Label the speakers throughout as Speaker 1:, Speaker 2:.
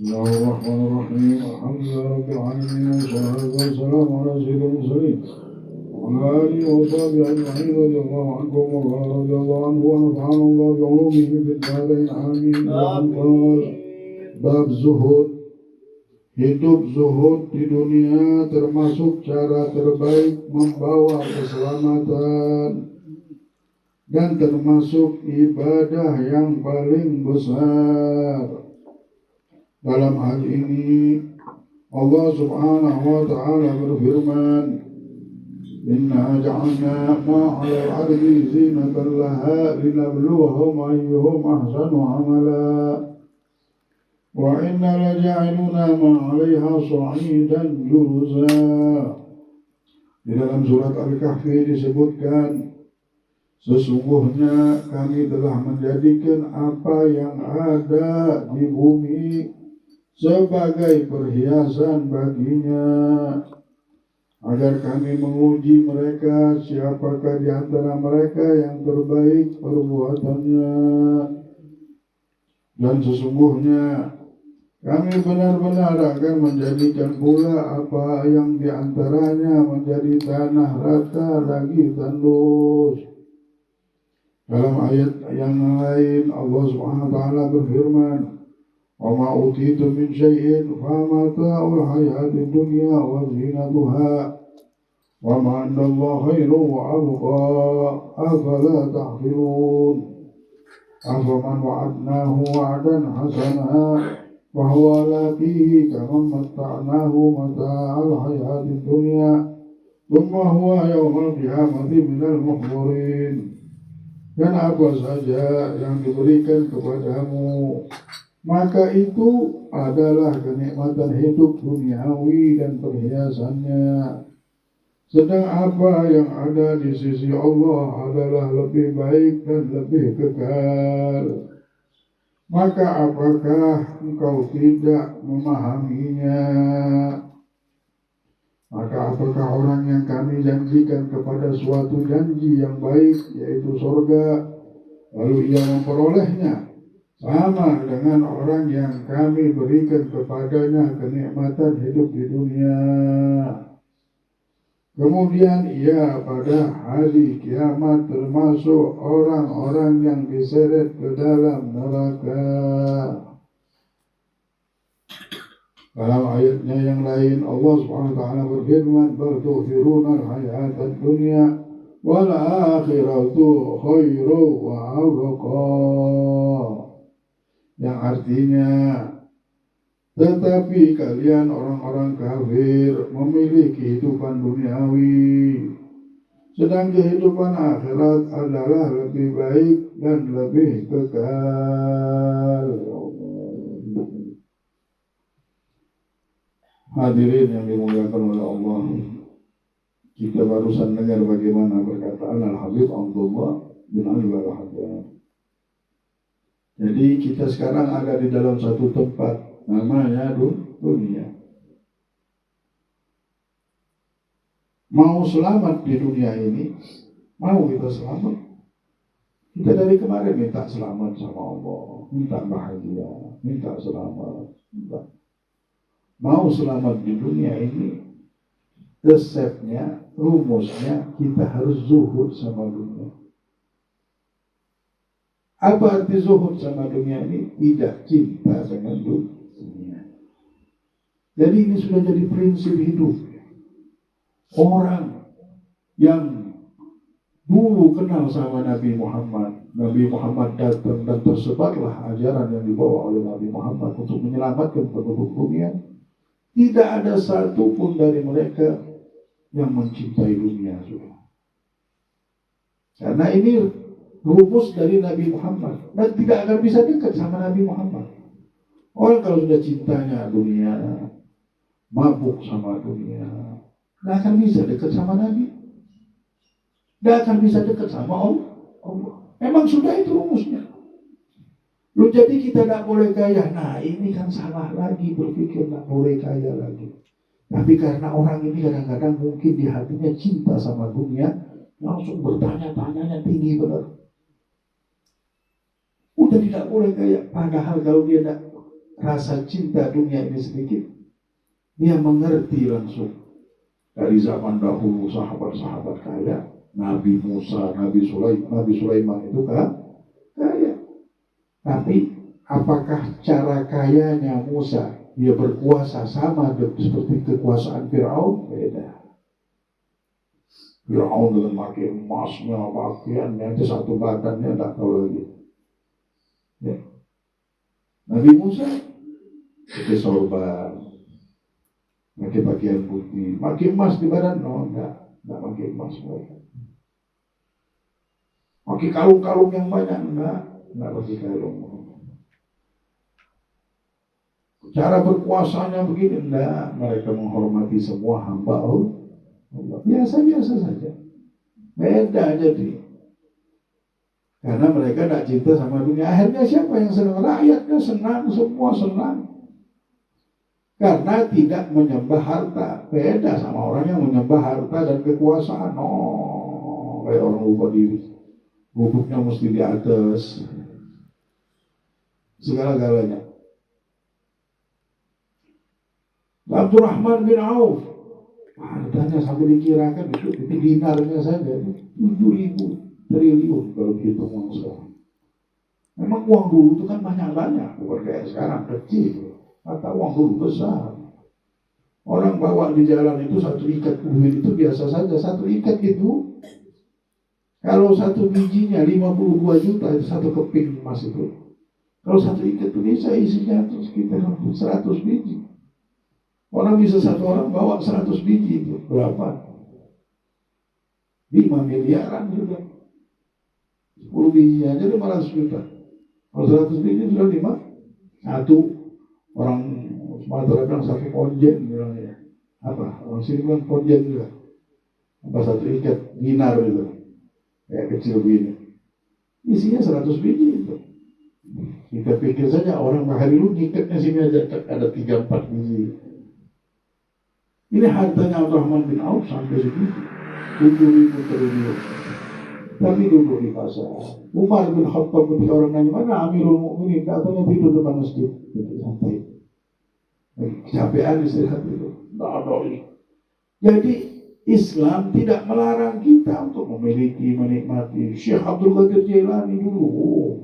Speaker 1: Bismillahirrahmanirrahim. Alhamdulillahirrahmanirrahim. Wassalatu wassalamu ala sayyidil mursalin. Wa ala alihi wa sahbihi ajma'in. Radiyallahu anhum wa radiyallahu anhu wa nafa'ana Allah bi ulumihi fid dharain. Amin. Bab zuhud. Hidup zuhud di dunia termasuk cara terbaik membawa keselamatan dan termasuk ibadah yang paling besar. Dalam hal ini Allah subhanahu wa ta'ala berfirman, Inna ja'alna ma'ala al-ardi zinatan laha linabluwahum ayyuhum ahsanu amala wa inna laja'iluna ma'alaiha sa'idan juruza. Di dalam surat Al-Kahfi disebutkan, sesungguhnya kami telah menjadikan apa yang ada di bumi sebagai perhiasan baginya, agar kami menguji mereka siapakah di antara mereka yang terbaik perbuatannya. Dan sesungguhnya kami benar-benar akan menjadikan pula apa yang di antaranya menjadi tanah rata lagi tandus. Dalam ayat yang lain Allah Subhanahu wa taala berfirman, "Wa ma utitu min syai'in fa mata'ul hayatid dunya wa zinatuha wa ma 'indallahi khairun wa abqa afala ta'qilun afaman wa'adnahu wa'dan hasana wa huwa laqihi kaman matta'nahu mata'al hayatid dunya thumma huwa yawmal qiyamati minal muhdarin." Dan apa saja yang diberikan kepadamu, maka itu adalah kenikmatan hidup duniawi dan perhiasannya. Sedang apa yang ada di sisi Allah adalah lebih baik dan lebih kekal. Maka apakah engkau tidak memahaminya? Maka apakah orang yang kami janjikan kepada suatu janji yang baik, yaitu surga, lalu ia memperolehnya, sama dengan orang yang kami berikan kepadanya kenikmatan hidup di dunia, kemudian ia pada hari kiamat termasuk orang-orang yang diseret ke dalam neraka. Dalam ayatnya yang lain Allah Subhanahu wa taala berfirman, "Bal tu'thiruna al-hayatad dunya wal akhiratu khairu wa abqa." Yang artinya, tetapi kalian orang-orang kafir memilih kehidupan duniawi, sedang kehidupan akhirat adalah lebih baik dan lebih kekal. Hadirin yang dimuliakan oleh Allah, kita barusan dengar bagaimana perkataan Al-Habib Abdullah bin Ali Al-Haddad. Jadi kita sekarang ada di dalam satu tempat namanya dunia. Mau selamat di dunia ini, mau kita selamat. Kita dari kemarin minta selamat sama Allah, minta bahagia, minta selamat, minta. Mau selamat di dunia ini, resepnya, rumusnya, kita harus zuhud sama dunia. Apa arti zuhud sama dunia ini? Tidak cinta dengan dunia. Jadi ini sudah jadi prinsip hidup. Orang yang dulu kenal sama Nabi Muhammad datang dan tersebarlah ajaran yang dibawa oleh Nabi Muhammad untuk menyelamatkan penduduk dunia. Tidak ada satu pun dari mereka yang mencintai dunia, saudara. Karena ini rumus dari Nabi Muhammad dan tidak akan bisa dekat sama Nabi Muhammad. Orang kalau sudah cintanya dunia, mabuk sama dunia, tidak akan bisa dekat sama Nabi. Tidak akan bisa dekat sama Allah. Memang sudah itu rumusnya. Lu jadi kita tidak boleh kaya. Nah ini kan salah lagi berpikir tidak boleh kaya lagi. Tapi karena orang ini kadang-kadang mungkin di hatinya cinta sama dunia, langsung bertanya-tanya tinggi benar. Udah tidak boleh kaya. Padahal kalau dia tidak rasa cinta dunia ini sedikit, dia mengerti langsung. Dari zaman dahulu sahabat-sahabat kaya, Nabi Musa, Nabi Sulaiman itu kan kaya. Tapi apakah cara kayanya Musa dia berkuasa sama seperti kekuasaan Firaun? Beda. Firaun dengan pakai emasnya, pakaiannya itu satu badannya tak tahu lagi. Ya. Nabi Musa pakai sorban, pakai pakaian putih, pakai emas di badan, enggak pakai emas. Pakai kalung-kalung yang banyak, enggak pakai kalung. Cara berkuasanya begini, enggak, mereka menghormati semua hamba Allah. Biasa-biasa saja. Beda jadi. Karena mereka tidak cinta sama dunia. Akhirnya siapa yang senang? Rakyatnya senang, semua senang. Karena tidak menyembah harta. Beda sama orang yang menyembah harta dan kekuasaan. Kayak orang lupa diri. Bubuknya mesti di atas. Segala-galanya. Abdurrahman bin Auf. Hartanya sampai dikirakan itu dinarnya saja 7.000 triliun kalau dihitung uang sekarang. Memang uang dulu itu kan banyak-banyak, bukan kayak sekarang kecil. Kata uang dulu besar. Orang bawa di jalan itu satu ikat kuil itu biasa saja. Satu ikat itu kalau satu bijinya 52 juta itu satu keping emas itu. Kalau satu ikat itu bisa isinya terus sekitar 100 biji. Orang bisa satu orang bawa 100 biji itu berapa? 5 miliaran juga. 10 biji aja 500 juta. Kalau 100 biji sudah 5. Satu orang Sumatera bilang satu konjen bilangnya. Apa? Orang sini bilang konjen juga. Apa satu ikat dinar itu. Kayak kecil begini. Isinya 100 biji itu. Kita pikir saja orang hari lu ngikatnya sini aja ada 3-4 biji. Ini hartanya Abdurrahman bin Auf sampai segitu 7.000 triliun. Tapi duduk di pasar. Umar bin Khattab ketika orang nanya mana Amirul Mukminin, katanya tidur depan masjid. Itu santai. Kecapean istirahat itu. Tidak ada ini. Jadi Islam tidak melarang kita untuk memiliki, menikmati. Syekh Abdul Qadir Jailani dulu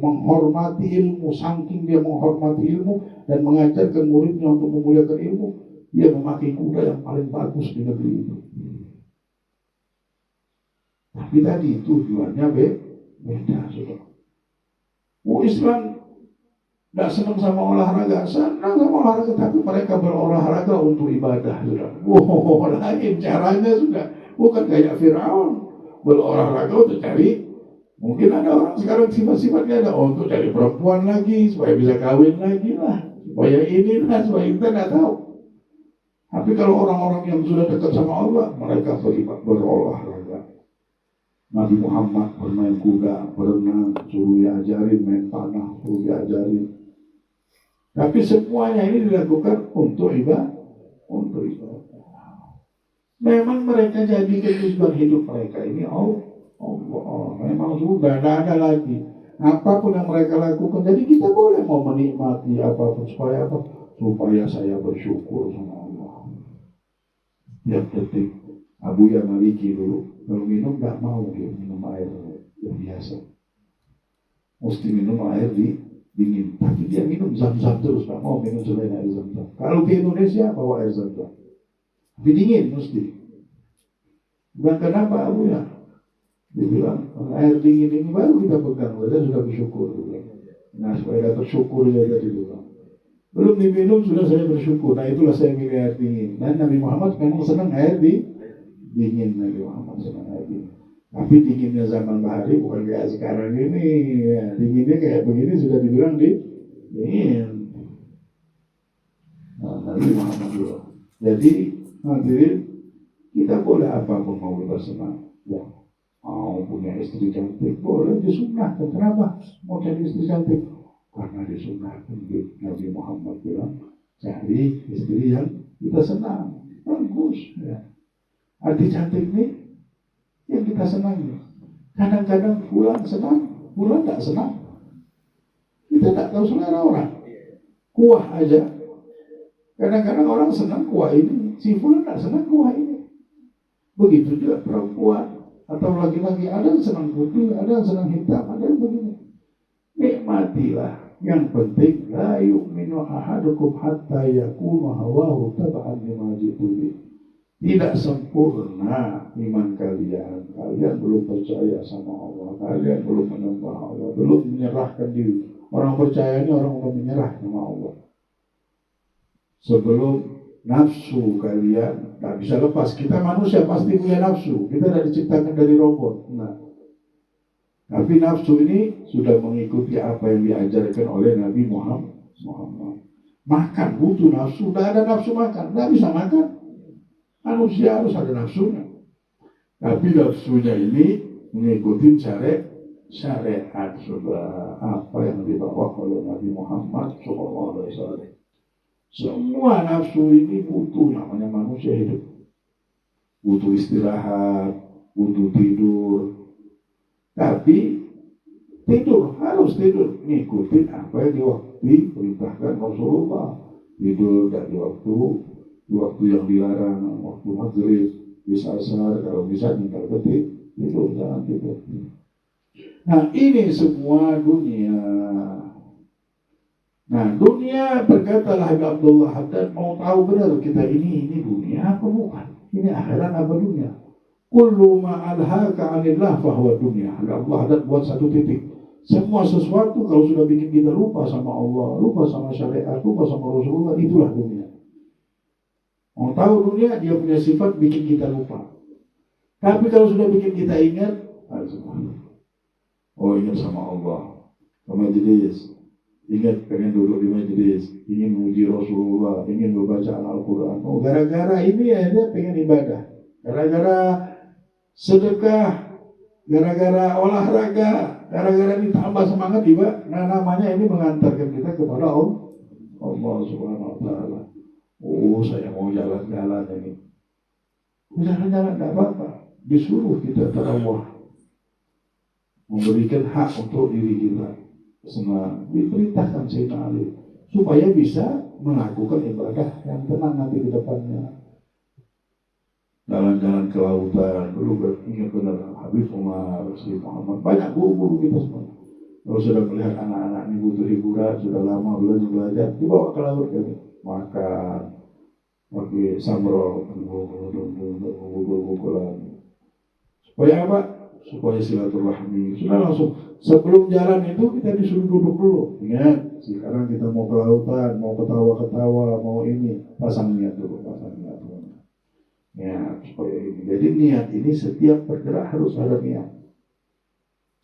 Speaker 1: menghormati ilmu, saking dia menghormati ilmu dan mengajarkan muridnya untuk memuliakan ilmu. Dia memakai kuda yang paling bagus di negeri itu. Tapi tadi tujuannya beda, saudara. Islam tidak senang sama olahraga, senang sama olahraga, tapi mereka berolahraga untuk ibadah, saudara. Lain caranya sudah, bukan kayak Firaun berolahraga untuk cari. Mungkin ada orang sekarang sifat-sifatnya ada untuk cari perempuan lagi supaya bisa kawin lagi lah, supaya ini lah, supaya kita tidak tahu. Tapi kalau orang-orang yang sudah dekat sama Allah, mereka berolahraga. Nabi Muhammad bermain kuda, berenang, suruh diajarin, main panah, suruh diajarin. Tapi semuanya ini dilakukan untuk ibadah. Memang mereka jadikan tujuan hidup mereka ini Allah. Memang sudah tidak ada lagi. Apapun yang mereka lakukan, jadi kita boleh mau menikmati apapun supaya apa? Supaya saya bersyukur sama Allah. Yang detik Abuya Maliki dulu kalau minum nggak mau dia minum air yang biasa, mesti minum air dingin. Tapi dia minum zam-zam terus, nggak mau minum selain air zam-zam. Kalau ke Indonesia bawa air zam-zam, tapi dingin mesti. Bilang kenapa Abuya? Dia bilang air dingin ini baru kita pegang, saja sudah bersyukur. Nah supaya dapat syukur saja dulu. Belum diminum sudah saya bersyukur. Nah itulah saya milih air dingin. Dan Nabi Muhammad memang senang air dingin. Nabi Muhammad senang air dingin. Tapi dinginnya zaman bahari bukan kayak sekarang ini. Ya, dinginnya kayak begini sudah dibilang dingin. Nah, Nabi Muhammad juga. Jadi hadirin, kita boleh apapun mau kita senang. Ya, mau punya istri cantik boleh disunahkan. Kenapa mau cari istri cantik? Karena disunahkan. Nabi Muhammad bilang cari istri yang kita senang, bagus ya. Arti cantik ini yang kita senangi. Kadang-kadang pulang senang, pulang tak senang. Kita tak tahu selera orang. kuah aja. Kadang-kadang orang senang kuah ini, si fulan tak senang kuah ini. Begitu juga perempuan atau laki-laki, ada yang senang putih, ada yang senang hitam, ada yang begini. Nikmatilah. Yang penting la yu'minu ahadukum hatta yakuna hawahu tab'an lima jitu bih. Tidak sempurna iman kalian. Kalian belum percaya sama Allah. Kalian belum menyembah Allah. Belum menyerahkan diri. Orang percaya ini orang udah menyerah sama Allah. Sebelum nafsu kalian tak bisa lepas. Kita manusia pasti punya nafsu. Kita tidak diciptakan dari robot. Nah, tapi nafsu ini sudah mengikuti apa yang diajarkan oleh Nabi Muhammad. Makan butuh nafsu. Tidak ada nafsu makan. Tidak bisa makan. Manusia harus ada nafsunya. Tapi nafsunya ini mengikuti syariat sudah apa yang dibawa oleh Nabi Muhammad SAW. Semua nafsu ini butuh, namanya manusia hidup. Butuh istirahat, butuh tidur. Tapi tidur, harus tidur. Ngikutin apa yang diperintahkan Rasulullah. Tidur dari waktu yang dilarang, waktu maghrib, bisa asar, kalau bisa tinggal ketik, tidur, jangan tidur. Nah, ini semua dunia. Nah, dunia, berkatalah Abdullah Haddad, mau tahu benar kita ini dunia apa bukan? Ini akhirat apa dunia? Kullu ma'alhaka 'anillah fahuwa dunia. Allah Haddad buat satu titik. Semua sesuatu kalau sudah bikin kita lupa sama Allah, lupa sama syariat, lupa sama Rasulullah, itulah dunia. Mau tahu dunia, dia punya sifat bikin kita lupa. Tapi kalau sudah bikin kita ingat, ingat sama Allah, sama majelis, ingat pengen duduk di majelis, ingin memuji Rasulullah, ingin membaca Al-Quran. Gara-gara ini ya dia pengen ibadah, gara-gara sedekah, gara-gara olahraga, gara-gara ditambah semangat juga. Nah, namanya ini mengantarkan kita kepada Allah Subhanahu Wa Taala. Saya mau jalan-jalan ini. Jalan-jalan tidak apa-apa. Disuruh kita Allah memberikan hak untuk diri kita. Senang. Diperintahkan Sayyidina Ali supaya bisa melakukan ibadah yang tenang nanti di depannya. Jalan-jalan ke lautan. Dulu ingat benar Habib Umar, Syekh Muhammad. Banyak guru-guru kita semua. Kalau sudah melihat anak-anak ini butuh hiburan, sudah lama belajar, dibawa ke laut kan. Makan, pakai samro, bukulan. Supaya apa? Supaya silaturahmi. Sudah langsung sebelum jalan itu kita disuruh duduk dulu. Ingat, sekarang kita mau ke lautan, mau ketawa-ketawa, mau ini, pasang niat dulu. Ya, supaya ini. Jadi niat ini setiap bergerak harus ada niat.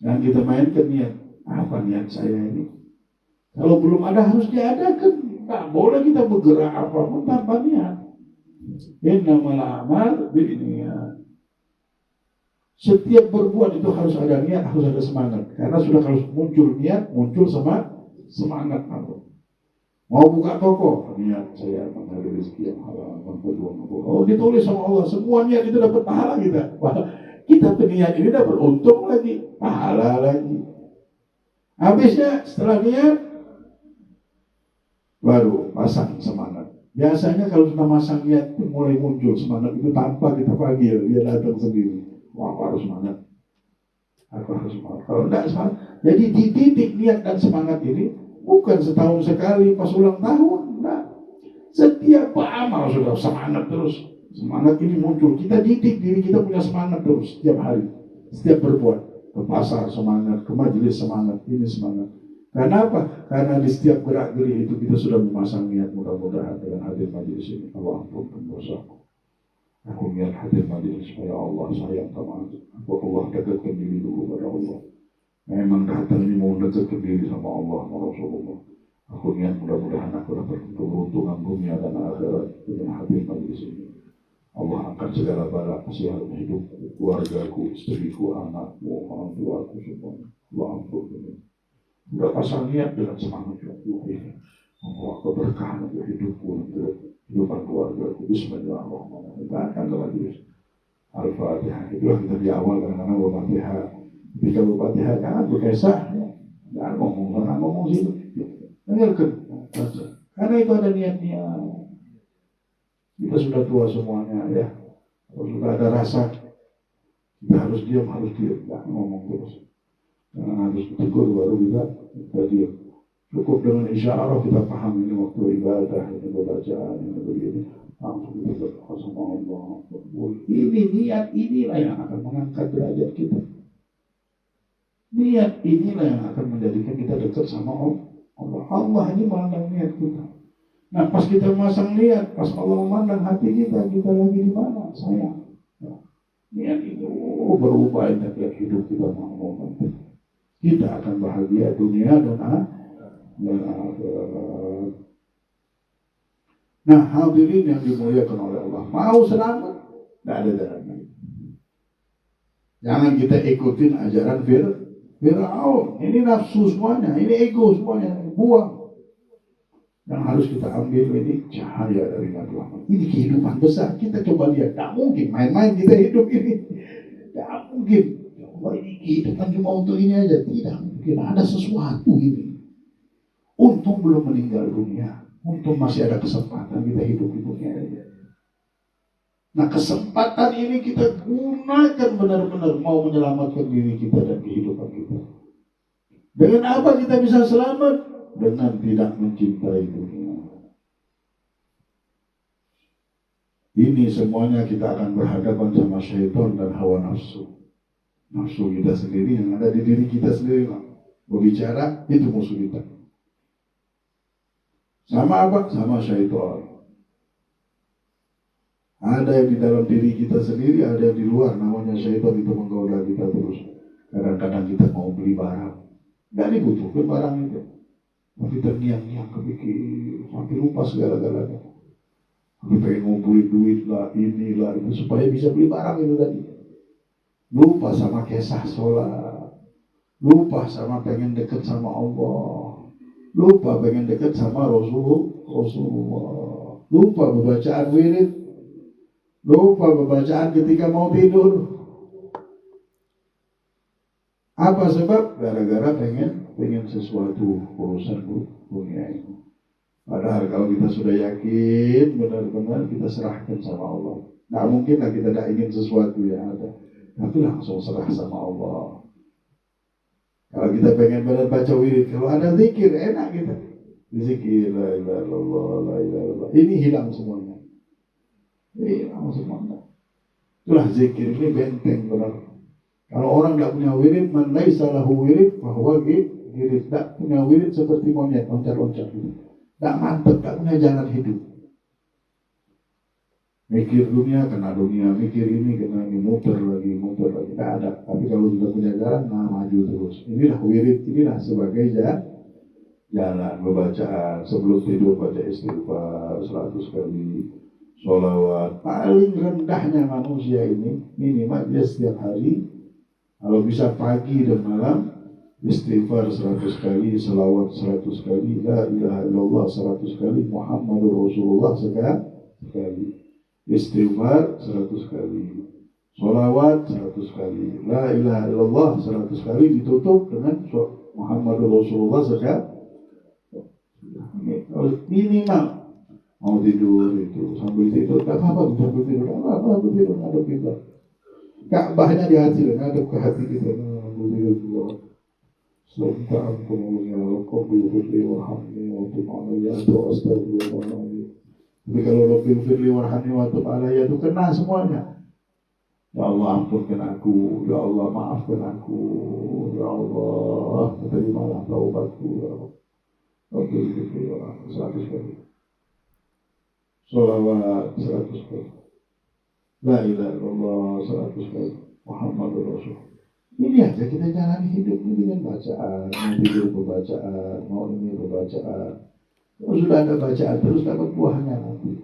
Speaker 1: Dan kita mainkan niat. Apa niat saya ini? Kalau belum ada harus diadakan. Tak boleh kita bergerak apapun tanpa niat. Innamal a'mal binniyat. Setiap berbuat itu harus ada niat, harus ada semangat. Karena sudah kalau muncul niat, muncul semangat. Mau buka toko, niat saya mencari rezeki yang halal, berbuat. Ditulis sama Allah, semua niat itu dapat pahala kita. Kita berniat ini dapat untung lagi, pahala lagi. Habisnya setelah niat baru pasang semangat. Biasanya kalau sudah masang niat mulai muncul semangat itu tanpa kita panggil, dia datang sendiri. Wah, aku harus semangat. Kalau tidak semangat, jadi dididik niat dan semangat ini bukan setahun sekali pas ulang tahun. Nah, setiap amal sudah semangat terus. Semangat ini muncul. Kita didik diri kita punya semangat terus setiap hari, setiap berbuat. Ke pasar semangat, ke majelis semangat, ini semangat. Karena apa? Karena di setiap gerak-geri itu kita sudah memasang niat, mudah-mudahan dengan hadir majelis ini Allah ampunkan dosaku. Aku niat hadir majelis supaya Allah sayang sama aku. Allah dekatkan diri dulu pada Allah. Memang datang ini mau dekatkan diri sama Allah, sama Rasulullah. Aku niat mudah-mudahan aku dapat keberuntungan dunia dan akhirat dengan hadir majelis ini. Allah angkat segala bala kesialan hidupku, keluargaku, istriku, anakku, orang tuaku semuanya. Allah ampunkan. Sudah pasang niat dengan semangat yang ini. Allah keberkahan untuk hidupku, untuk kehidupan keluargaku. Bismillahirrahmanirrahim. Kita akan ke majelis Al-Fatihah. Itulah kita di awal kadang-kadang Al-Fatihah. Ketika Al-Fatihah jangan berkesah. Jangan ngomong situ. Dengarkan. Karena itu ada niat-niat. Kita sudah tua semuanya ya. Kalau sudah ada rasa, kita harus diam, Nggak ngomong terus. Karena harus ditegur baru kita diam. Cukup dengan isyarah kita paham ini waktu ibadah, ini bacaan, ini begini. Langsung kita berdoa sama Allah. Ini niat inilah yang akan mengangkat derajat kita. Niat inilah yang akan menjadikan kita dekat sama Allah. Allah ini memandang niat kita. Nah pas kita masang niat, pas Allah memandang hati kita lagi di mana? Sayang. Nah, niat itu berubah tiap hidup kita mau. Kita akan bahagia dunia dan akhirat. Nah hadirin yang dimuliakan oleh Allah, mau selamat, tidak ada jalan lain. Jangan kita ikutin ajaran Fir'aun. Ini nafsu semuanya, ini ego semuanya, buang. Yang harus kita ambil ini cahaya dari Nabi Muhammad. Ini kehidupan besar. Kita coba lihat, tidak mungkin main-main kita hidup ini. Tidak mungkin. Ya Allah, ini kehidupan cuma untuk ini aja. Tidak mungkin, ada sesuatu ini. Untung belum meninggal dunia. Untung masih ada kesempatan kita hidup di dunia ini. Nah kesempatan ini kita gunakan benar-benar mau menyelamatkan diri kita dan kehidupan kita. Dengan apa kita bisa selamat? Dengan tidak mencintai dunia. Ini semuanya kita akan berhadapan sama syaitan dan hawa nafsu. Nafsu kita sendiri yang ada di diri kita sendiri. Berbicara itu musuh kita. Sama apa? Sama syaitan. Ada yang di dalam diri kita sendiri, ada yang di luar. Namanya syaitan itu menggoda kita terus. Kadang-kadang kita mau beli barang, nggak dibutuhkan barang itu, tapi terngiang-ngiang kepikir, sampai lupa segala-galanya. Tapi pengen ngumpulin duit lah, inilah itu supaya bisa beli barang itu tadi. Lupa sama kisah sholat, lupa sama pengen dekat sama Allah, lupa pengen dekat sama Rasulullah, lupa bacaan wirid, lupa bacaan ketika mau tidur. Apa sebab? Gara-gara pengen sesuatu urusan dunia ini. Padahal kalau kita sudah yakin benar-benar kita serahkan sama Allah. Nggak mungkin lah kita tidak ingin sesuatu yang ada, tapi langsung serah sama Allah. Kalau kita pengen benar baca wirid, kalau ada zikir enak kita. Zikir la ilaha illallah, la ilaha illallah. Ini hilang semuanya. Hilang semuanya. Itulah zikir ini benteng benar. Kalau orang tidak punya wirid, man laisa lahu wirid bahwa wirid, tidak punya wirid seperti monyet loncat-loncat gitu. Tidak mantap, tidak punya jalan hidup. Mikir dunia kena dunia, mikir ini kena ini, muter lagi, tidak ada. Tapi kalau sudah punya jalan, maju terus. Inilah wirid, inilah sebagai jalan bacaan. Sebelum tidur baca istighfar 100 kali, sholawat. Paling rendahnya manusia ini minimal dia setiap hari, kalau bisa pagi dan malam, istighfar 100 kali, salawat 100 kali, la ilaha illallah 100 kali, Muhammadur Rasulullah sekali. Istighfar 100 kali, salawat 100 kali, la ilaha illallah 100 kali, ditutup dengan Muhammadur Rasulullah sekali. Minimal. Mau tidur itu, sambil tidur, tak apa-apa, sambil tidur, ada kita. Ka'bahnya di hati, ngadep ke hati kita. Alhamdulillah. Semoga ampun ya Rabbi firli warhamni wa tub alayya atau astagfirullahaladzim. Tapi kalau Rabbi firli warhamni wa tub alayya itu kena semuanya. Ya Allah ampunkan aku, ya Allah maafkan aku, ya Allah terimalah taubatku, ya Rabbi firli warhamni 100 kali. Sholawat 100 kali. La ilaha illallah 100 kali, Muhammadur Rasul. Ini aja kita jalani hidup ini dengan bacaan, mau tidur berbacaan, mau ini berbacaan. Kalau sudah ada bacaan terus dapat buahnya nanti.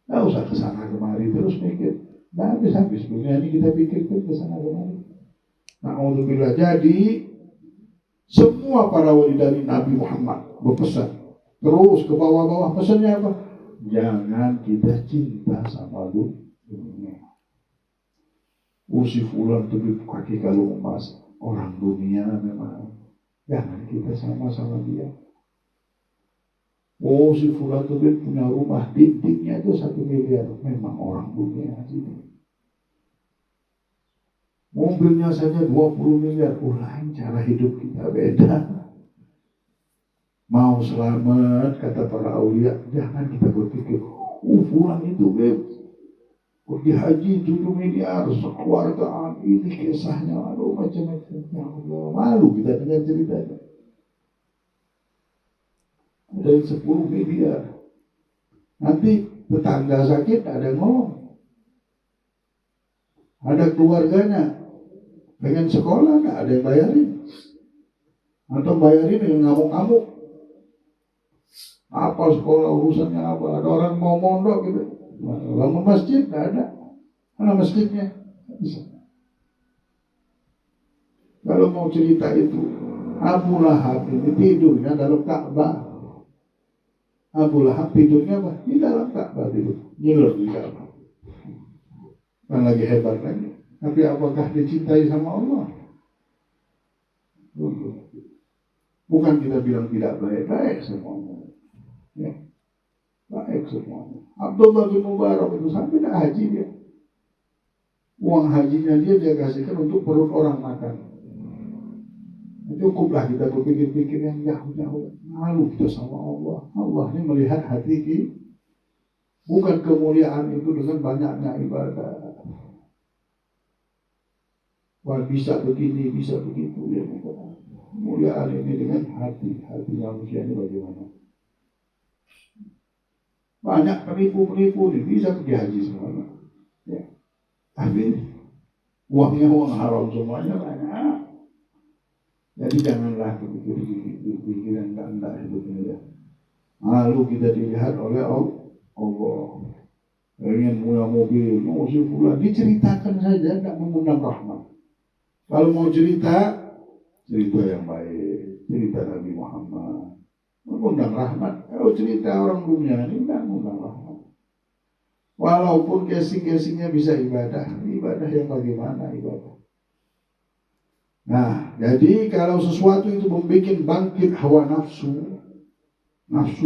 Speaker 1: Nggak usah kesana kemari terus mikir. Nggak habis-habis dunia ini kita pikirkan kesana kemari. Na'udzubillah. Jadi semua para wali dari Nabi Muhammad berpesan terus ke bawah-bawah. Pesannya apa? Jangan kita cinta sama dunia. Si fulan tuh kaki kalung emas, orang dunia memang. Jangan kita sama dia. Oh si Fulan tuh punya rumah dindingnya itu 1 miliar. Memang orang dunia gitu. Mobilnya saja 20 miliar. Lain cara hidup kita beda. Mau selamat kata para aulia, jangan kita berpikir, Fulan itu pergi haji 7 miliar, sekeluargaan ini kisahnya, aduh macam-macam. Ya Allah, malu kita dengar ceritanya. Dari 10 miliar. Nanti tetangga sakit ada yang ngomong. Ada keluarganya pengen sekolah, nggak ada yang bayarin. Atau bayarin dengan ngamuk-ngamuk. Apa sekolah urusannya apa? Ada orang mau mondok gitu. Bangun masjid nggak ada. Mana masjidnya? Bisa. Kalau mau cerita itu, Abu Lahab ini tidurnya dalam Ka'bah. Abu Lahab tidurnya apa? Di dalam Ka'bah tidur. Ngiler di Ka'bah. Kan lagi hebat lagi. Tapi apakah dicintai sama Allah? Bukan kita bilang tidak baik-baik semuanya. Ya, baik semuanya. Abdullah bin Mubarak itu sampai tidak haji dia. Uang hajinya dia kasihkan untuk perut orang makan. Cukuplah kita berpikir-pikir yang jauh-jauh. Malu kita sama Allah. Allah ini melihat hati kita. Bukan kemuliaan itu dengan banyaknya ibadah. Wah bisa begini, bisa begitu. Ya, kemuliaan ini dengan hati manusia ini bagaimana? Banyak penipu-penipu ini bisa pergi haji semuanya. Ya. Tapi uangnya uang haram semuanya banyak. Jadi janganlah berpikir yang enggak hidupnya ya. Lalu kita dilihat oleh Allah. Ingin punya mobil, mau si Fulan, diceritakan saja, tidak mengundang rahmat. Kalau mau cerita yang baik, cerita Nabi Muhammad, mengundang rahmat. Kalau cerita orang dunia ini tidak mengundang rahmat. Walaupun casing-casingnya bisa ibadah yang bagaimana ibadah. Nah, jadi kalau sesuatu itu membuat bangkit hawa nafsu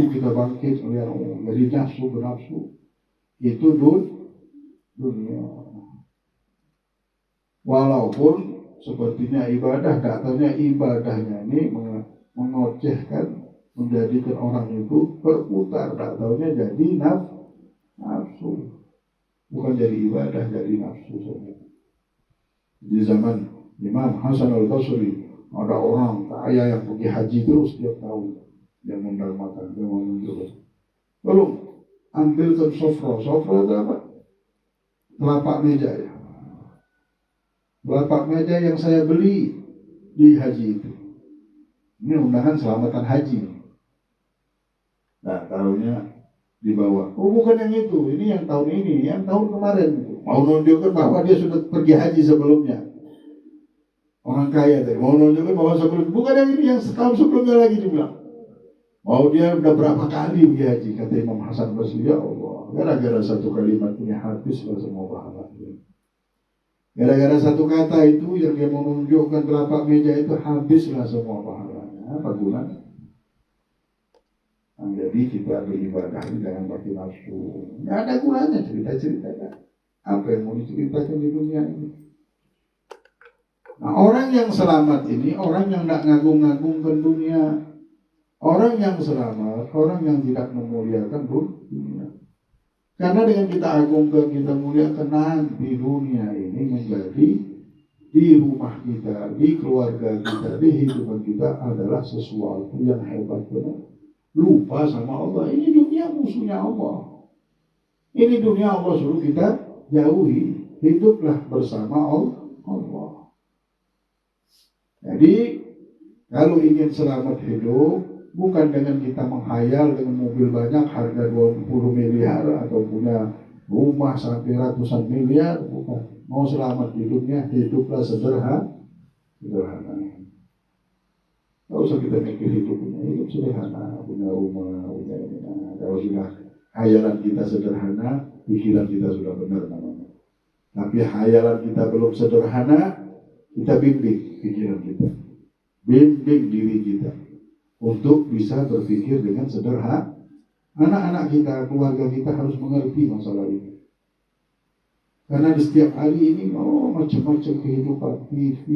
Speaker 1: kita bangkit dari nafsu bernafsu, itu dunia. Walaupun sepertinya ibadah, katanya ibadahnya ini mengocehkan, menjadikan orang itu berputar, tak taunya jadi nafsu. Bukan jadi ibadah, jadi nafsu saja. Di zaman Imam Hasan al-Basri, ada orang kaya yang pergi haji terus tiap tahun. Yang mengundang makan, yang menunjukkan. Lalu ambilkan sofra itu apa? Telapak meja ya. Telapak meja yang saya beli di haji itu. Ini undangan selamatan haji. Nah, taruhnya dibawa. Oh bukan yang itu, ini yang tahun ini, yang tahun kemarin. Mau menunjukkan bahwa dia sudah pergi haji sebelumnya. Orang kaya tadi mau menunjukkan bahwa sebelum, bukan yang ini, yang setahun sebelumnya lagi dibilang. Mau dia udah berapa kali pergi haji, kata Imam Hasan Basri, ya Allah, gara-gara satu kalimat ini habislah semua pahala. Gara-gara satu kata itu yang dia mau menunjukkan telapak meja itu habislah semua pahalanya. Apa gunanya? Nah, jadi kita beribadah ini jangan pakai nafsu. Nggak ada gunanya cerita-cerita. Apa yang mau diceritakan di dunia ini? Nah, orang yang selamat ini orang yang tidak ngagung-ngagungkan dunia. Orang yang selamat, orang yang tidak memuliakan dunia. Karena dengan kita agungkan, kita muliakan, nanti dunia ini menjadi di rumah kita, di keluarga kita, di hidupan kita adalah sesuatu yang hebat benar. Lupa sama Allah. Ini dunia musuhnya Allah. Ini dunia Allah suruh kita jauhi. Hiduplah bersama Allah. Jadi kalau ingin selamat hidup, bukan dengan kita menghayal dengan mobil banyak harga 20 miliar atau punya rumah sampai ratusan miliar, bukan. Mau selamat hidupnya, hiduplah sederhana. Tidak usah kita mikir hidupnya, hidup sederhana, punya rumah, punya ini. Kalau sudah hayalan kita sederhana, pikiran kita sudah benar namanya. Tapi hayalan kita belum sederhana, kita bimbing pikiran kita, bimbing diri kita untuk bisa berpikir dengan sederhana. Anak-anak kita, keluarga kita harus mengerti masalah ini. Karena di setiap hari ini macam-macam kehidupan, TV,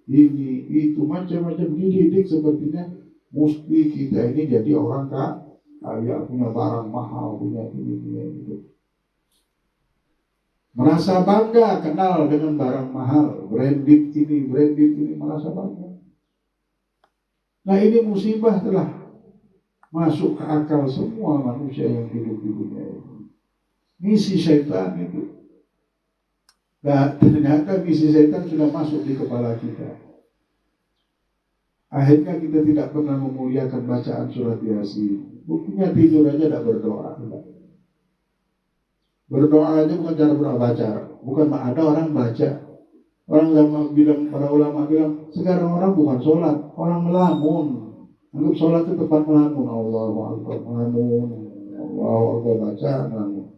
Speaker 1: ini, itu, macam-macam dididik sepertinya mesti kita ini jadi orang kaya, punya barang mahal, punya ini, punya itu. Merasa bangga kenal dengan barang mahal, branded ini, merasa bangga. Nah ini musibah telah masuk ke akal semua manusia yang hidup di dunia ini. Misi syaitan itu. Nah ternyata misi syaitan sudah masuk di kepala kita. Akhirnya kita tidak pernah memuliakan bacaan surat Yasin. Buktinya tidur aja tidak berdoa. Berdoa aja bukan cara berbaca. Bukan ada orang baca. Orang para ulama bilang sekarang orang bukan sholat, orang melamun. Anggap sholat itu tempat melamun. Allahu Akbar, melamun. Allahu Akbar, baca, melamun.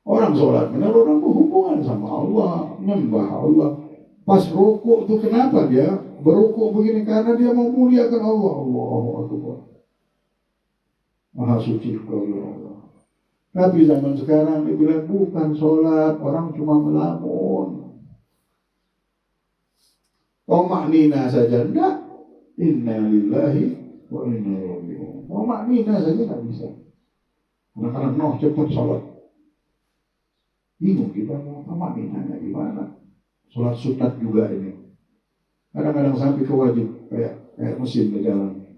Speaker 1: Orang sholat benar, orang berhubungan sama Allah, menyembah Allah. Pas rukuk itu kenapa dia berukuk begini? Karena dia mau muliakan Allah. Allahu Akbar. Maha suci kau ya Allah. Tapi zaman sekarang dibilang bukan sholat, orang cuma melamun. Tomak nina saja enggak. Inna lillahi wa inna ilaihi raji'un. Tomak nina saja tak bisa. Karena cepat sholat. Bingung kita mau tomak ninanya gimana? Sholat sunat juga ini. Kadang-kadang sampai ke wajib kayak mesin berjalan.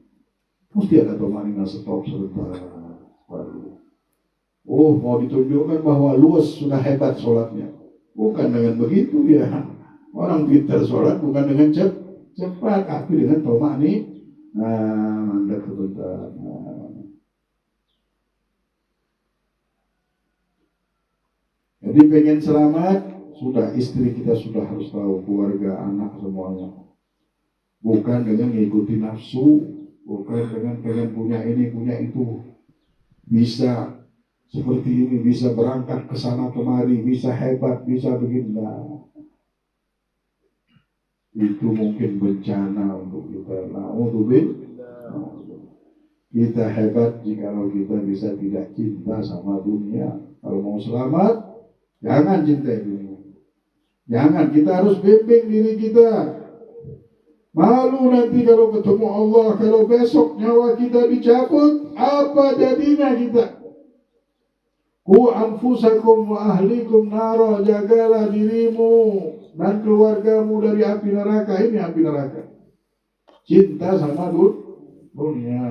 Speaker 1: Mesti ada tomak nina stop sebentar. Baru. Oh, mau ditunjukkan bahwa luas sudah hebat sholatnya. Bukan dengan begitu ya. Orang pintar sholat bukan dengan cepat, tapi dengan tomak nih. Nah, mandek sebentar. Jadi pengen selamat, sudah istri kita sudah harus tahu, keluarga, anak semuanya. Bukan dengan mengikuti nafsu, bukan dengan pengen punya ini, punya itu. Bisa seperti ini, bisa berangkat ke sana kemari, bisa hebat, bisa begini. Itu mungkin bencana untuk kita. Kita hebat jika kita bisa tidak cinta sama dunia. Kalau mau selamat, jangan cintai dunia. Jangan, kita harus bimbing diri kita. Malu nanti kalau ketemu Allah, kalau besok nyawa kita dicabut, apa jadinya kita? Ku anfusakum wa ahlikum nara, jagalah dirimu dan keluargamu dari api neraka. Ini api neraka. Cinta sama dunia.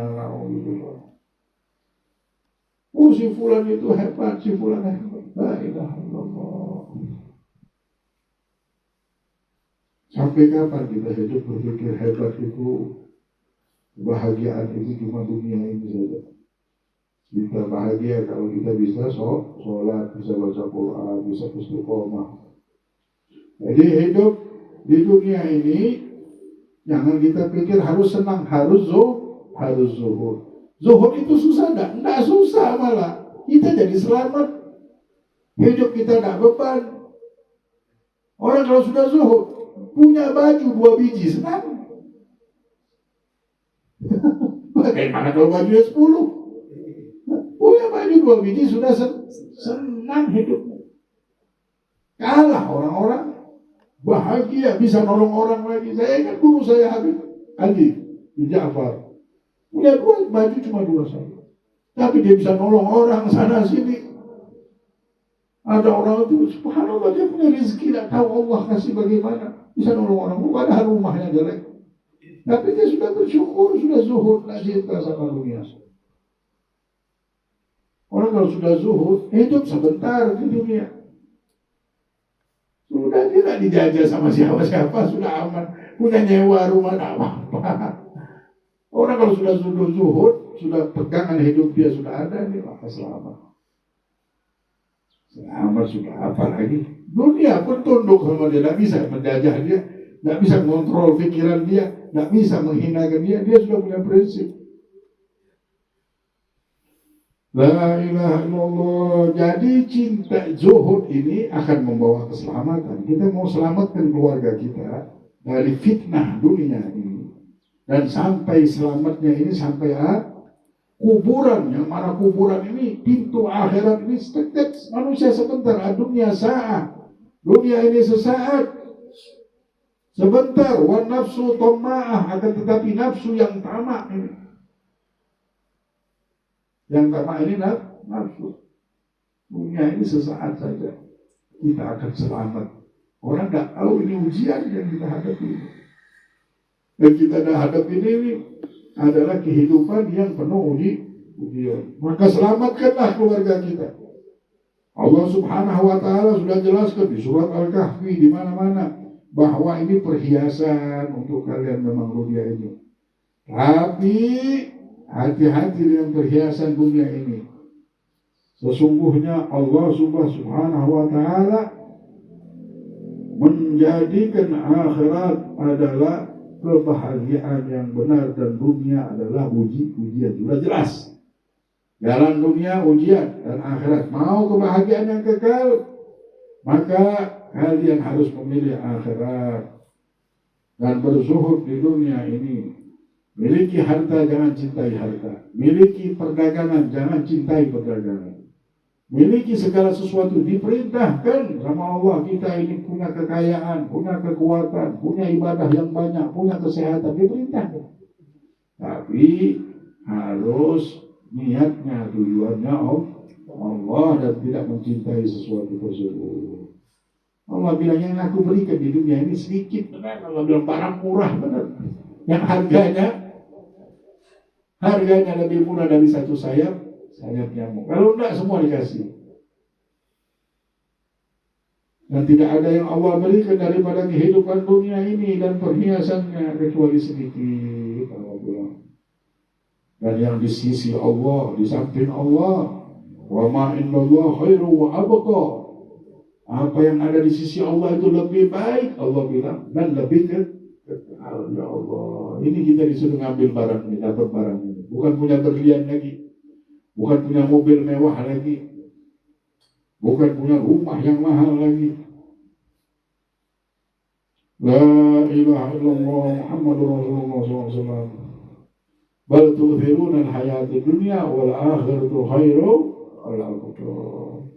Speaker 1: Oh si fulan itu hebat, si fulan hebat. La ilaha illallah. Sampai kapan kita hidup berpikir hebat itu, kebahagiaan itu cuma dunia ini saja? Kita bahagia kalau kita bisa sholat, bisa baca Quran, bisa istiqomah. Jadi hidup di dunia ini jangan kita pikir harus senang, harus zuhud. Zuhud itu susah enggak susah malah. Kita jadi selamat. Hidup kita enggak beban. Orang kalau sudah zuhud, punya baju 2 biji senang. Bagaimana kalau bajunya 10? Punya baju 2 biji sudah senang hidupnya. Kalah orang-orang bahagia bisa nolong orang lagi. Saya ingat guru saya Habib Ali bin Ja'far. Punya 2 baju cuma 2 saja. Tapi dia bisa nolong orang sana sini. Ada orang itu subhanallah dia punya rezeki, tidak tahu Allah kasih bagaimana. Bisa nolong orang, padahal rumahnya jelek. Tapi dia sudah bersyukur, sudah zuhud, tidak cinta sama dunia. Orang kalau sudah zuhud, hidup sebentar di dunia. Sudah tidak dijajah sama siapa-siapa, sudah aman. Punya nyewa rumah, tidak apa-apa. Orang kalau sudah zuhud, sudah pegangan hidup dia sudah ada, ini maka selamat. Selamat sudah apa lagi? Dunia pun tunduk sama dia, tidak bisa menjajah dia, tidak bisa mengontrol pikiran dia, tidak bisa menghinakan dia sudah punya prinsip. La ilaha illallah. Jadi cinta zuhud ini akan membawa keselamatan. Kita mau selamatkan keluarga kita dari fitnah dunia ini. Dan sampai selamatnya ini sampai kuburan, yang mana kuburan ini pintu akhirat ini sekedar manusia sebentar, dunia saat, dunia ini sesaat, sebentar. Wan nafsu tamma'ah, akan tetapi nafsu yang tamak ini, yang tamak ini nafsu. Dunia ini sesaat saja, kita akan selamat. Orang tak tahu ini ujian yang kita hadapi. Dan kita hadapi ini adalah kehidupan yang penuh ujian. Maka selamatkanlah keluarga kita. Allah Subhanahu wa taala sudah jelaskan di surat Al-Kahfi di mana-mana bahwa ini perhiasan untuk kalian memang dunia ini. Tapi hati-hati dengan perhiasan dunia ini. Sesungguhnya Allah Subhanahu wa taala menjadikan akhirat adalah kebahagiaan yang benar dan dunia adalah ujian. Sudah jelas. Jalan dunia ujian dan akhirat. Mau kebahagiaan yang kekal, maka kalian harus memilih akhirat dan berzuhud di dunia ini. Miliki harta, jangan cintai harta. Miliki perdagangan, jangan cintai perdagangan. Miliki segala sesuatu, diperintahkan sama Allah. Kita ini punya kekayaan, punya kekuatan, punya ibadah yang banyak, punya kesehatan, diperintahkan. Tapi harus niatnya, tujuannya Allah dan tidak mencintai sesuatu tersebut. Allah bilang yang aku berikan di dunia ini sedikit, benar. Allah bilang barang murah, benar. Yang harganya lebih murah dari satu sayap nyamuk. Kalau enggak semua dikasih. Dan tidak ada yang Allah berikan daripada kehidupan dunia ini dan perhiasannya kecuali sedikit. Allah bilang. Dan yang di sisi Allah, di samping Allah, wa ma innallaha khairu wa abqa. Apa yang ada di sisi Allah itu lebih baik, Allah bilang, dan lebih kekal. Ya Allah, ini kita disuruh ngambil barang ini, dapat barang ini. Bukan punya berlian lagi. Bukan punya mobil mewah lagi. Bukan punya rumah yang mahal lagi. La ilaha illallah Muhammadur Rasulullah SAW. Bal tu'thiruna al-hayata dunya wal akhiratu khairu wal abqar.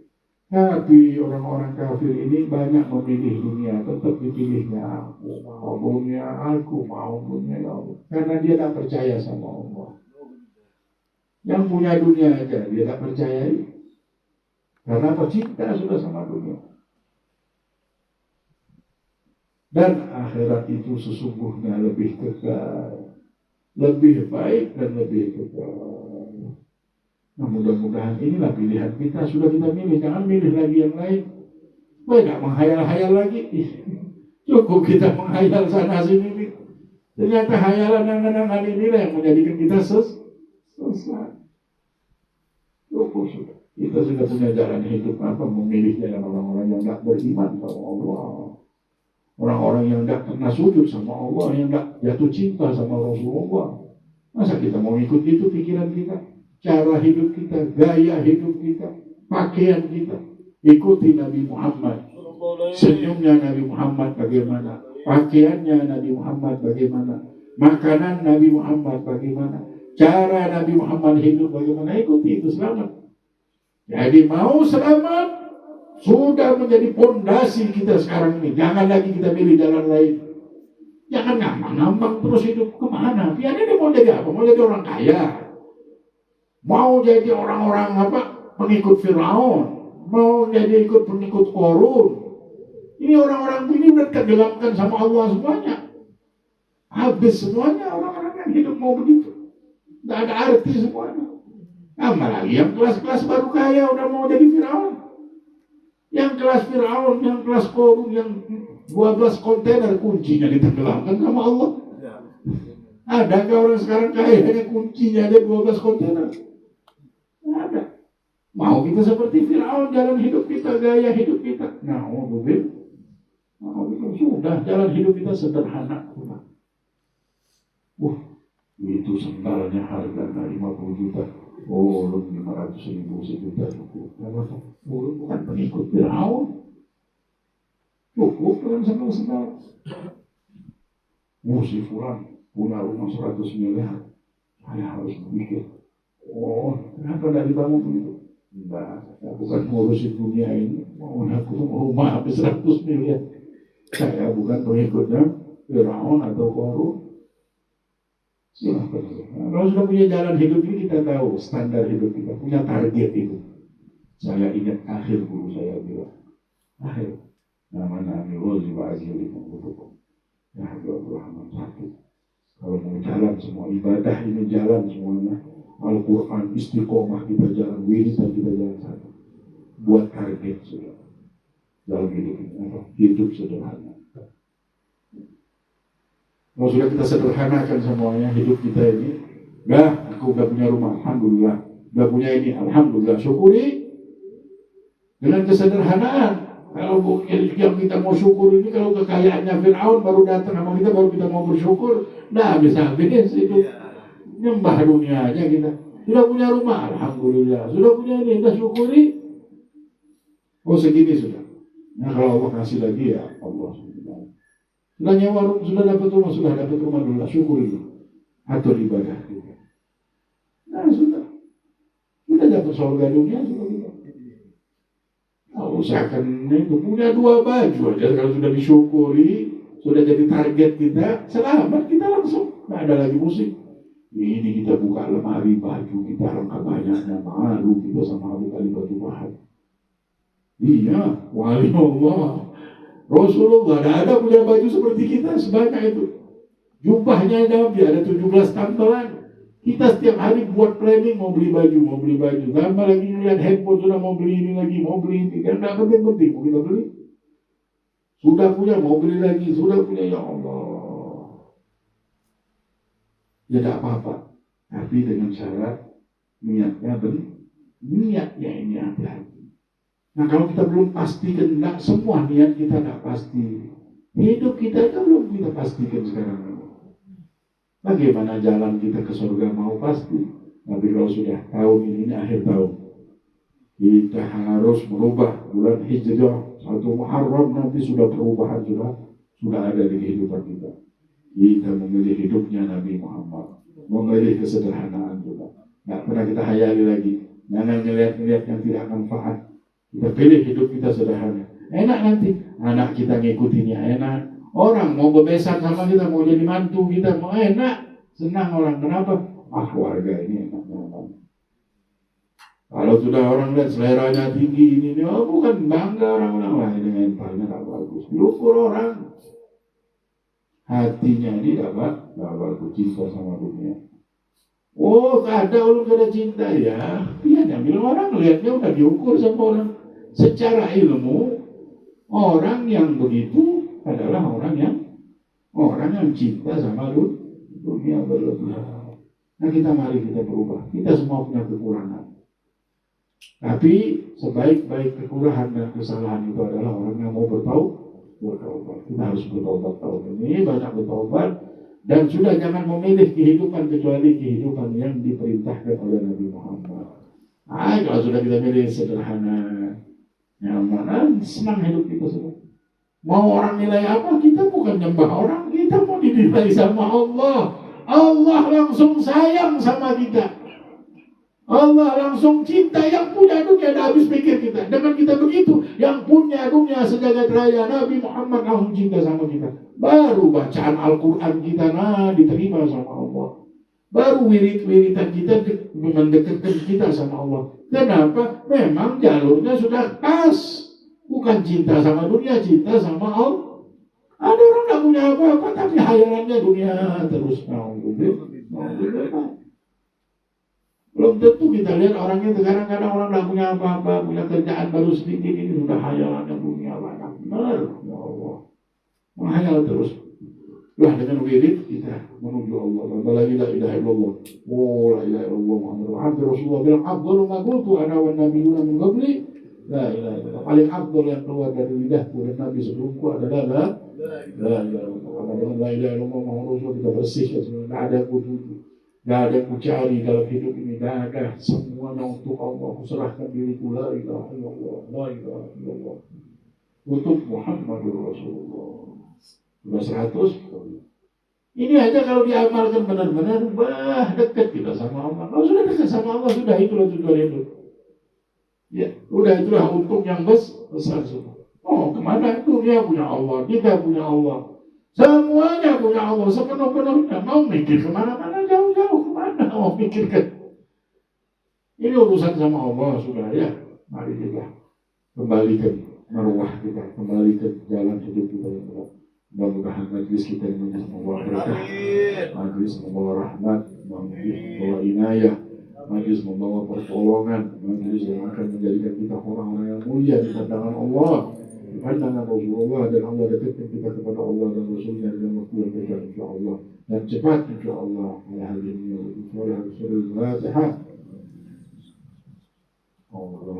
Speaker 1: Tapi orang-orang kafir ini banyak memilih dunia, tetap dipilihnya aku mau dunia ya Allah. Karena dia tak percaya sama Allah. Yang punya dunia aja dia tak percayai. Karena pecinta sudah sama dunia. Dan akhirat itu sesungguhnya lebih kekal, lebih baik dan lebih kekal. Nah mudah-mudahan inilah pilihan kita. Sudah kita milih, jangan milih lagi yang lain. Tidak menghayal-hayal lagi. Cukup kita menghayal sana sini. Ternyata hayalan angan-angan inilah yang menjadikan kita sesat. Cukup sudah. Kita sudah punya jalan hidup, apa memilih jalan orang-orang yang tidak beriman sama Allah, orang-orang yang tidak pernah sujud sama Allah, yang tidak jatuh cinta sama Rasulullah. Masa kita mau ikut itu pikiran kita, cara hidup kita, gaya hidup kita, pakaian kita? Ikuti Nabi Muhammad. Senyumnya Nabi Muhammad bagaimana, pakaiannya Nabi Muhammad bagaimana, makanan Nabi Muhammad bagaimana, cara Nabi Muhammad hidup bagaimana, ikuti itu, selamat. Jadi mau selamat sudah menjadi fondasi kita sekarang ini. Jangan lagi kita pilih jalan lain. Jangan ngambang-ngambang terus hidup kemana. Biar ini mau jadi apa? Mau jadi orang kaya, mau jadi orang-orang apa? Pengikut Firaun, mau jadi pengikut Korun. Ini orang-orang ini udah tenggelamkan sama Allah semuanya. Habis semuanya orang-orang yang hidup mau begitu. Tidak ada arti semuanya. Apalagi yang kelas-kelas baru kaya udah mau jadi Firaun. Yang kelas Firaun, yang kelas Korun, yang 12 kontainer kuncinya ditenggelamkan sama Allah. Adakah orang sekarang kaya hanya kuncinya ada 12 kontainer? Tidak ada. Mau kita seperti Firaun, jalan hidup kita, gaya hidup kita. Nah, sudah jalan hidup kita sederhana. Itu sendalnya harganya 50 juta. Oh, lu 500.000 sejuta cukup. Bukan pengikut Firaun. Cukup dengan sendal-sendal. Si Fulan punya rumah 100 miliar. Saya harus berpikir Oh, kenapa tidak dibangun begitu? Enggak, saya bukan ngurusin dunia ini. Mau aku rumah habis 100 miliar. Saya bukan pengikutnya Firaun atau Qarun. Silahkan. Nah, kalau sudah punya jalan hidup ini kita tahu standar hidup kita, punya target itu. Saya ingat akhir guru saya bilang, akhir namanya Amirozi Ba'ajili Menghutukum. Ya Rahman sakit. Kalau mau jalan semua ibadah ini jalan semuanya. Al-Quran istiqomah kita jalan, wiridan kita jalan satu. Buat target sudah. Dalam hidup ini, hidup sederhana. Kalau sudah kita sederhanakan semuanya hidup kita ini, aku udah punya rumah, alhamdulillah. Udah punya ini, alhamdulillah. Syukuri dengan kesederhanaan. Kalau yang kita mau syukur ini, kalau kekayaannya Fir'aun baru datang sama kita, baru kita mau bersyukur, bisa habis itu. Nyembah dunia aja kita. Sudah punya rumah, alhamdulillah. Sudah punya ini, sudah syukuri. Oh segini sudah. Nah kalau Allah kasih lagi ya Allah. Sudah nyewa rumah, sudah dapat rumah dulu, syukuri dulu. Atur ibadah juga. Nah sudah dapat surga dunia, sudah kita. Usahakan itu punya 2 baju aja, kalau sudah disyukuri, sudah jadi target kita, selamat kita langsung, nggak ada lagi musik. Ini kita buka lemari baju, kita rangka banyaknya, malu kita sama Abu Talib batu bahan. Iya, wali Allah. Rasulullah ada punya baju seperti kita sebanyak itu. Jubahnya Nabi ada 17 tambalan. Kita setiap hari buat planning mau beli baju. Tambah lagi lihat handphone sudah mau beli ini lagi, mau beli ini. Kan tidak penting mau kita beli. Sudah punya mau beli lagi, sudah punya ya Allah. Ya tidak apa-apa, tapi dengan syarat niatnya ini hati-hati. Nah kalau kita belum pastikan, semua niat kita tidak pasti. Hidup kita itu belum kita pastikan sekarang. Bagaimana jalan kita ke surga mau pasti. Tapi kalau sudah tahun ini akhir tahun, kita harus merubah bulan Hijrah 1 Muharram nanti sudah perubahan sudah ada di kehidupan kita. Kita memilih hidupnya Nabi Muhammad, memilih kesederhanaan juga. Nggak pernah kita hayali lagi. Jangan ngeliat-ngeliat yang tidak manfaat. Kita pilih hidup kita sederhana. Enak nanti anak kita ngikutinnya enak. Orang mau bebesan sama kita, mau jadi mantu kita, mau enak, senang orang. Kenapa? Warga ini enak banget. Kalau sudah orang lihat seleranya tinggi ini, bukan bangga orang-orang lain dengan mentalnya tak bagus. Diukur orang. Hatinya ini dapat bagus, cinta sama dunia. Oh, ada orang ada cinta ya. Dia nyambil orang, lihatnya udah diukur sama orang. Secara ilmu, orang yang begitu adalah orang yang cinta sama dunia berlebihan. Nah mari kita berubah. Kita semua punya kekurangan. Tapi sebaik-baik kekurangan dan kesalahan itu adalah orang yang mau bertaubat. Kita harus bertaubat tahun ini, banyak bertaubat. Dan sudah jangan memilih kehidupan kecuali kehidupan yang diperintahkan oleh Nabi Muhammad. Kalau sudah kita milih sederhana, nyaman, senang hidup kita semua. Mau orang nilai apa? Kita bukan nyembah orang, kita mau dinilai sama Allah. Allah langsung sayang sama kita. Allah langsung cinta, yang punya dunia dah habis pikir kita. Dengan kita begitu, yang punya dunia sejagat raya Nabi Muhammad langsung cinta sama kita. Baru bacaan Al-Quran kita diterima sama Allah. Baru wirid-wiridan kita mendekatkan kita sama Allah. Kenapa? Memang jalurnya sudah pas. Bukan cinta sama dunia, cinta sama Allah. Ada orang tak punya apa-apa, tapi hayalannya dunia terus. Belum tentu kita lihat orangnya kadang-kadang orang tak punya apa-apa, punya kerjaan baru sedikit, ini sudah hayalannya dunia banyak. Benar, ya Allah. Menghayal terus. Lah dengan wirid kita menuju Allah. Apalagi la ilaha illallah. Oh la ilaha illallah Muhammadur Rasulullah bilang afdalu ma qultu ana wan nabiyyuna min qabli. La ilaha illallah. Paling afdal yang keluar dari lidahku dan Nabi sebelumku adalah la ilaha illallah. Dengan la ilaha illallah Muhammadur Rasulullah kita bersih. Tidak ada kutu. Tidak ada kucari dalam hidup ini. Tidak ada. Semuanya untuk Allah. Kuserahkan diriku. La ilaha illallah. La ilaha illallah. Untuk Muhammadur Rasulullah. 200. Ini aja kalau diamalkan benar-benar, wah dekat kita sama Allah. Kalau sudah dekat sama Allah, sudah itulah tujuan hidup. Ya, udah itulah untung yang besar semua. Oh, kemana dunia punya Allah, kita punya Allah. Semuanya punya Allah, sepenuh-penuhnya. Mau mikir kemana-mana, jauh-jauh kemana mau mikirkan. Ini urusan sama Allah sudah ya. Mari kita kembalikan marwah kita, kembalikan jalan hidup kita yang benar. Mudah-mudahan majlis kita ini majlis membawa berkah, majlis membawa rahmat, majlis membawa inayah, majlis membawa pertolongan, majlis yang akan menjadikan kita orang-orang yang mulia di pandangan Allah, di pandangan Rasulullah, dan Allah dekatkan kita kepada Allah dan Rasulnya dalam waktu yang dekat insyaAllah, dan cepat insyaAllah. Ala hadini wa Al-Fatihah. Allah